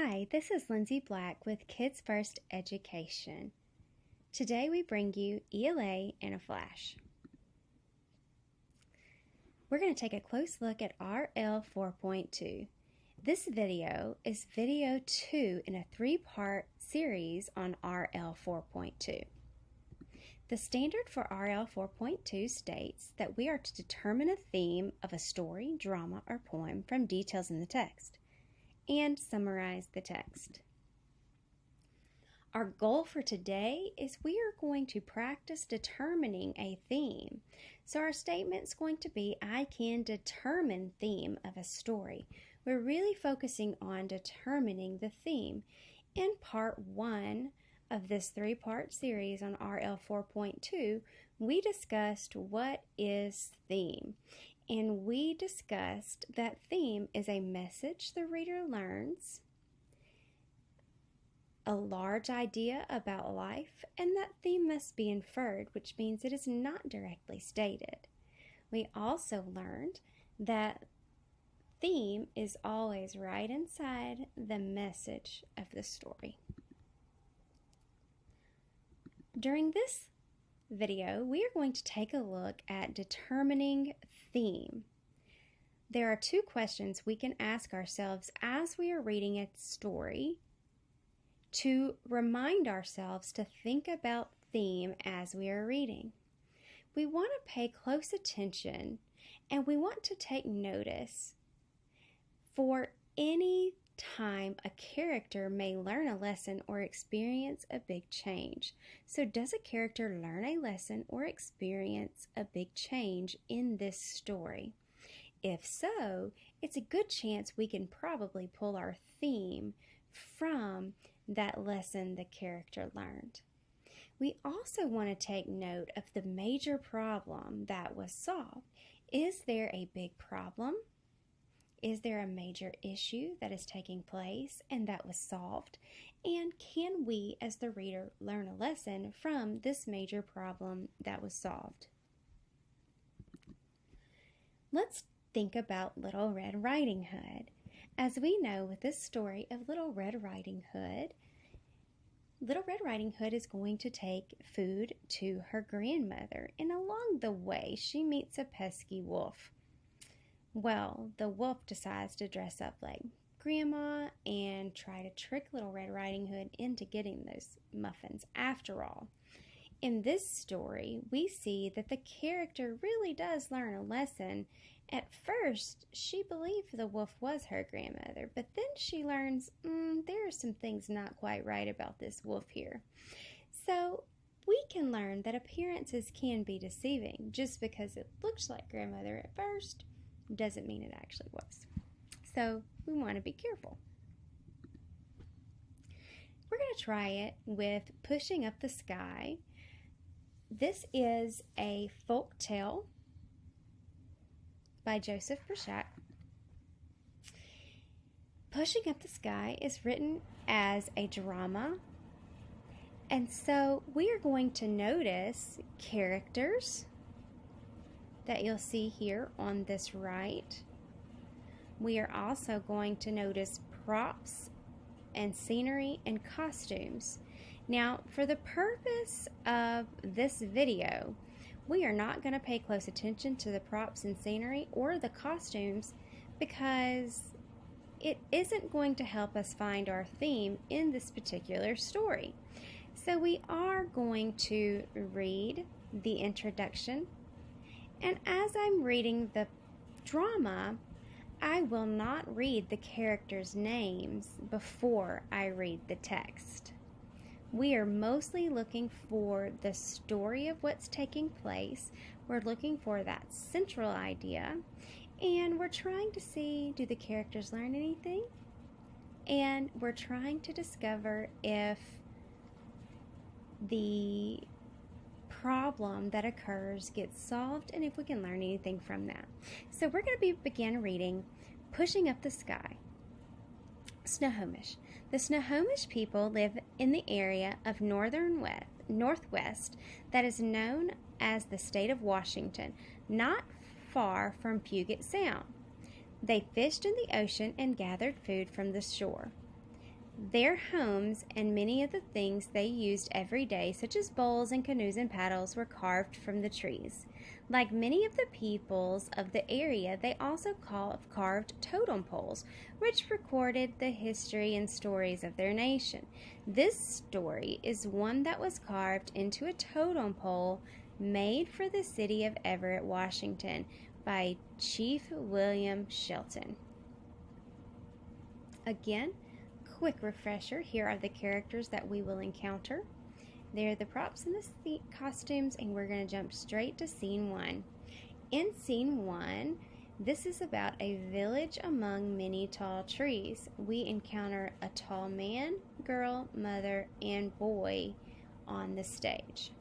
Hi, this is Lindsay Black with Kids First Education. Today we bring you ELA in a flash. We're going to take a close look at RL 4.2. This video is video 2 in a 3-part series on RL 4.2. The standard for RL 4.2 states that we are to determine a theme of a story, drama, or poem from details in the text and summarize the text. Our goal for today is we are going to practice determining a theme. So our statement's going to be, I can determine theme of a story. We're really focusing on determining the theme. In part 1 of this 3-part series on RL 4.2, we discussed what is theme. And we discussed that theme is a message the reader learns, a large idea about life, and that theme must be inferred, which means it is not directly stated. We also learned that theme is always right inside the message of the story. During this video, we are going to take a look at determining theme. There are 2 questions we can ask ourselves as we are reading a story to remind ourselves to think about theme as we are reading. We want to pay close attention and we want to take notice for any time a character may learn a lesson or experience a big change. So does a character learn a lesson or experience a big change in this story? If so, it's a good chance we can probably pull our theme from that lesson the character learned. We also want to take note of the major problem that was solved. Is there a big problem? Is there a major issue that is taking place and that was solved? And can we, as the reader, learn a lesson from this major problem that was solved? Let's think about Little Red Riding Hood. As we know with this story of Little Red Riding Hood is going to take food to her grandmother, and along the way she meets a pesky wolf. Well, the wolf decides to dress up like Grandma and try to trick Little Red Riding Hood into getting those muffins after all. In this story, we see that the character really does learn a lesson. At first, she believed the wolf was her grandmother, but then she learns there are some things not quite right about this wolf here. So we can learn that appearances can be deceiving. Just because it looks like grandmother at first doesn't mean it actually was. So we want to be careful. We're going to try it with Pushing Up the Sky. This is a folk tale by Joseph Burchak. Pushing Up the Sky is written as a drama, and so we are going to notice characters that you'll see here on this right. We are also going to notice props and scenery and costumes. Now, for the purpose of this video, we are not going to pay close attention to the props and scenery or the costumes because it isn't going to help us find our theme in this particular story. So we are going to read the introduction, and as I'm reading the drama, I will not read the characters' names before I read the text. We are mostly looking for the story of what's taking place. We're looking for that central idea, and we're trying to see, do the characters learn anything? And we're trying to discover if the problem that occurs gets solved and if we can learn anything from that. So we're going to begin reading Pushing Up the Sky. Snohomish. The Snohomish people live in the area of northwest that is known as the state of Washington, not far from Puget Sound. They fished in the ocean and gathered food from the shore. Their homes and many of the things they used every day, such as bowls and canoes and paddles, were carved from the trees. Like many of the peoples of the area, they also carved totem poles, which recorded the history and stories of their nation. This story is one that was carved into a totem pole made for the city of Everett, Washington, by Chief William Shelton. Again, quick refresher, here are the characters that we will encounter. They're the props and the costumes, and we're going to jump straight to scene 1. In scene 1, this is about a village among many tall trees. We encounter a tall man, girl, mother, and boy on the stage.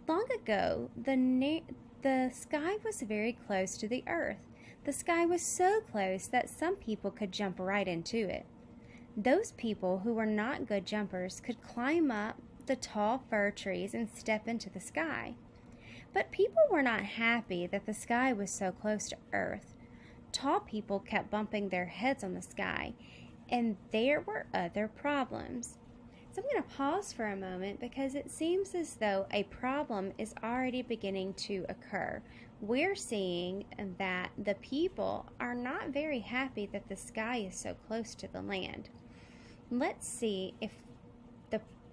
Long ago, the sky was very close to the earth. The sky was so close that some people could jump right into it. Those people who were not good jumpers could climb up the tall fir trees and step into the sky. But people were not happy that the sky was so close to earth. Tall people kept bumping their heads on the sky, and there were other problems. So I'm going to pause for a moment because it seems as though a problem is already beginning to occur. We're seeing that the people are not very happy that the sky is so close to the land. Let's see if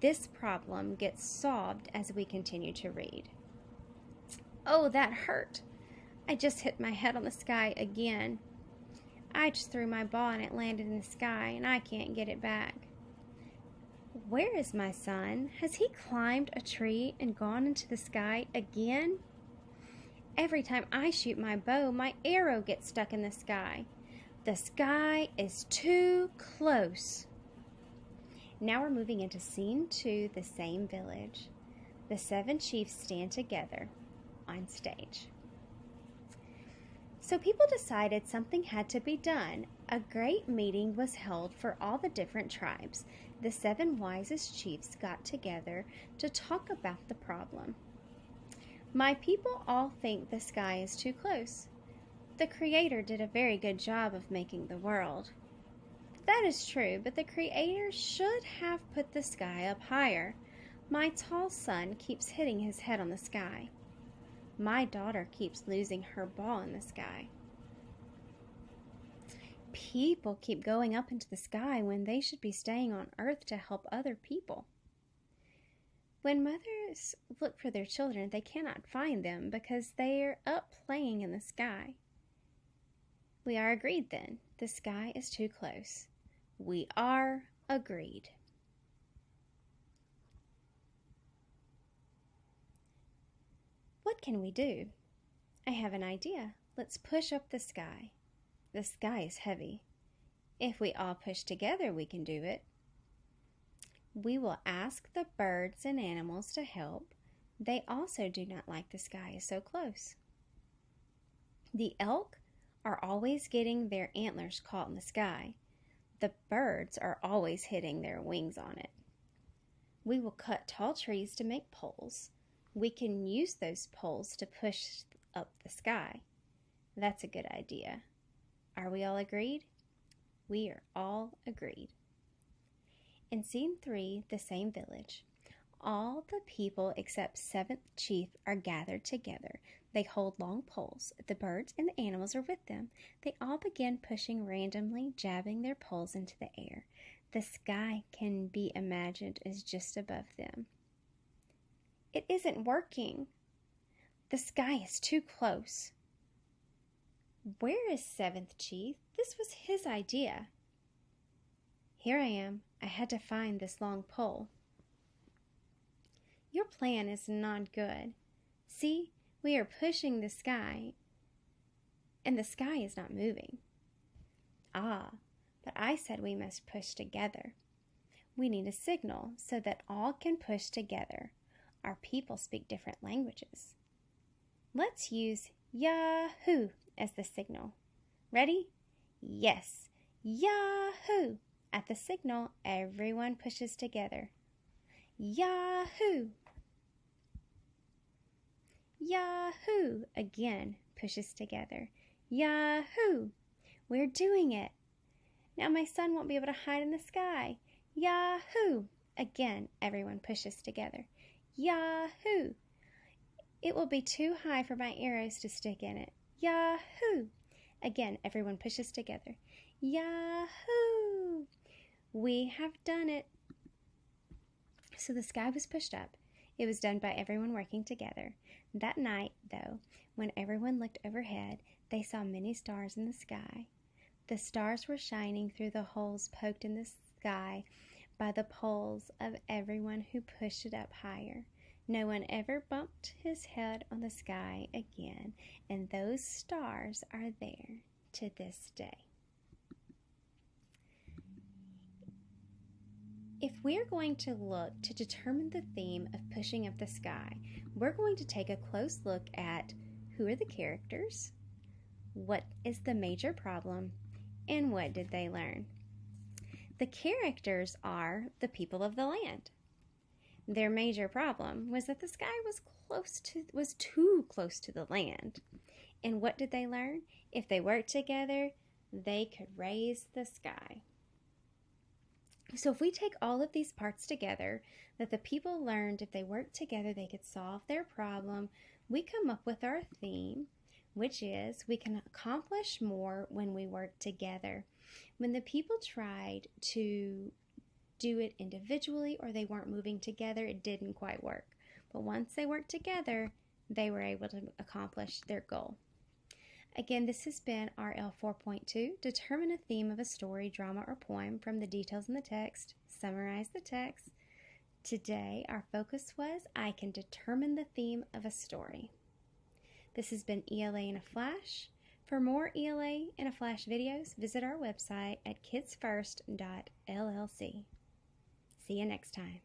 this problem gets solved as we continue to read. Oh, that hurt. I just hit my head on the sky again. I just threw my ball and it landed in the sky and I can't get it back. Where is my son? Has he climbed a tree and gone into the sky again? Every time I shoot my bow, my arrow gets stuck in the sky. The sky is too close. Now we're moving into scene 2, the same village. The 7 chiefs stand together on stage. So people decided something had to be done. A great meeting was held for all the different tribes. The 7 wisest chiefs got together to talk about the problem. My people all think the sky is too close. The Creator did a very good job of making the world. That is true, but the Creator should have put the sky up higher. My tall son keeps hitting his head on the sky. My daughter keeps losing her ball in the sky. People keep going up into the sky when they should be staying on earth to help other people. When mothers look for their children, they cannot find them because they are up playing in the sky. We are agreed then. The sky is too close. We are agreed. What can we do? I have an idea. Let's push up the sky. The sky is heavy. If we all push together, we can do it. We will ask the birds and animals to help. They also do not like the sky is so close. The elk are always getting their antlers caught in the sky. The birds are always hitting their wings on it. We will cut tall trees to make poles. We can use those poles to push up the sky. That's a good idea. Are we all agreed? We are all agreed. In scene 3, the same village, all the people except 7th chief are gathered together. They hold long poles. The birds and the animals are with them. They all begin pushing randomly, jabbing their poles into the air. The sky can be imagined as just above them. It isn't working. The sky is too close. Where is 7th chief? This was his idea. Here I am. I had to find this long pole. Your plan is not good. See, we are pushing the sky, and the sky is not moving. Ah, but I said we must push together. We need a signal so that all can push together. Our people speak different languages. Let's use Yahoo as the signal. Ready? Yes, Yahoo! At the signal, everyone pushes together. Yahoo! Yahoo! Again, pushes together. Yahoo! We're doing it. Now my son won't be able to hide in the sky. Yahoo! Again, everyone pushes together. Yahoo! It will be too high for my arrows to stick in it. Yahoo! Again, everyone pushes together. Yahoo! We have done it. So the sky was pushed up. It was done by everyone working together. That night, though, when everyone looked overhead, they saw many stars in the sky. The stars were shining through the holes poked in the sky by the poles of everyone who pushed it up higher. No one ever bumped his head on the sky again, and those stars are there to this day. If we're going to look to determine the theme of pushing up the sky, we're going to take a close look at who are the characters, what is the major problem, and what did they learn. The characters are the people of the land. Their major problem was that the sky was too close to the land. And what did they learn? If they worked together, they could raise the sky. So if we take all of these parts together, that the people learned if they worked together, they could solve their problem, we come up with our theme, which is we can accomplish more when we work together. When the people tried to do it individually or they weren't moving together, it didn't quite work. But once they worked together, they were able to accomplish their goal. Again, this has been RL 4.2. Determine a theme of a story, drama, or poem from the details in the text. Summarize the text. Today, our focus was I can determine the theme of a story. This has been ELA in a Flash. For more ELA in a Flash videos, visit our website at kidsfirst.llc. See you next time.